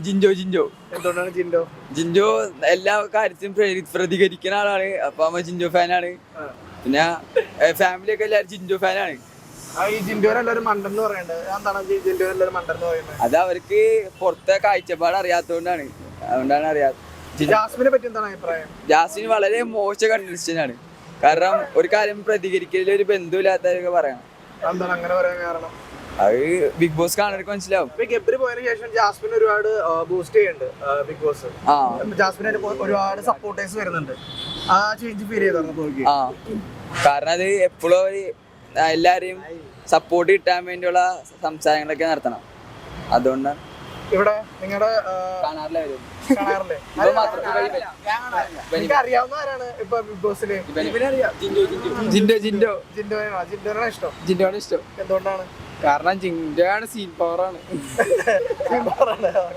ജിൻജോ ജിൻജോ എന്തുകൊണ്ടാണ് ജിൻഡോ? ജിൻജോ എല്ലാ കാര്യത്തിലും പ്രതികരിക്കുന്ന ആളാണ്. അപ്പൊ അമ്മ ജിൻജോ ഫാനാണ്. പിന്നെ ഫാമിലി ഒക്കെ എല്ലാവരും ജിൻജോ ഫാനാണ്. ഈ ജിൻഡോനെ എല്ലാവരും മണ്ടെന്ന് പറയുന്നുണ്ട്. എന്താണ് ജിൻഡോനെ എല്ലാവരും മണ്ടെന്ന് പറയുന്നത്? അത് അവർക്ക് പുറത്തെ കാഴ്ചപ്പാട് അറിയാത്തതുകൊണ്ടാണ്. അതുകൊണ്ടാണ് അറിയാത്തത്. ജാസ്മിനെ പറ്റി എന്താണ് അഭിപ്രായം? ജാസ്മിൻ വളരെ മോശം കണ്ടസ്റ്റന്റാണ്. കാരണം ഒരു കാര്യം പ്രതികരിക്കലിൽ ഒരു ബന്ധുവില്ലാത്തവരൊക്കെ പറയണം. എന്താണ് അങ്ങനെ പറയാൻ കാരണം? അത് ബിഗ് ബോസ് കാണുന്നവർക്ക് മനസ്സിലാവും. ഗബ്രി പോയതിനു ശേഷം ജാസ്മിൻ ഒരുപാട് ബൂസ്റ്റ് ചെയ്യുന്നുണ്ട് ബിഗ് ബോസ്. ജാസ്മിനെ ഒരുപാട് സപ്പോർട്ടേഴ്സ് വരുന്നുണ്ട്. ആ ചേഞ്ച് ഫീൽ ചെയ്തു. കാരണം അത് എപ്പോഴും എല്ലാരെയും സപ്പോർട്ട് കിട്ടാൻ വേണ്ടിയുള്ള സംസാരങ്ങളൊക്കെ നടത്തണം. അതുകൊണ്ടാണ് ഇവിടെ നിങ്ങളുടെ കാണാറില്ല. കാണാറില്ലേ? എനിക്ക് അറിയാവുന്ന ആരാണ് ഇപ്പൊ ബിഗ് ബോസില്? ജിൻഡോനാണ് ഇഷ്ടം. ജിൻഡോയാണ് ഇഷ്ടം. എന്തുകൊണ്ടാണ്? കാരണം ജിൻഡോ ആണ് സീൻ പവറാണ്.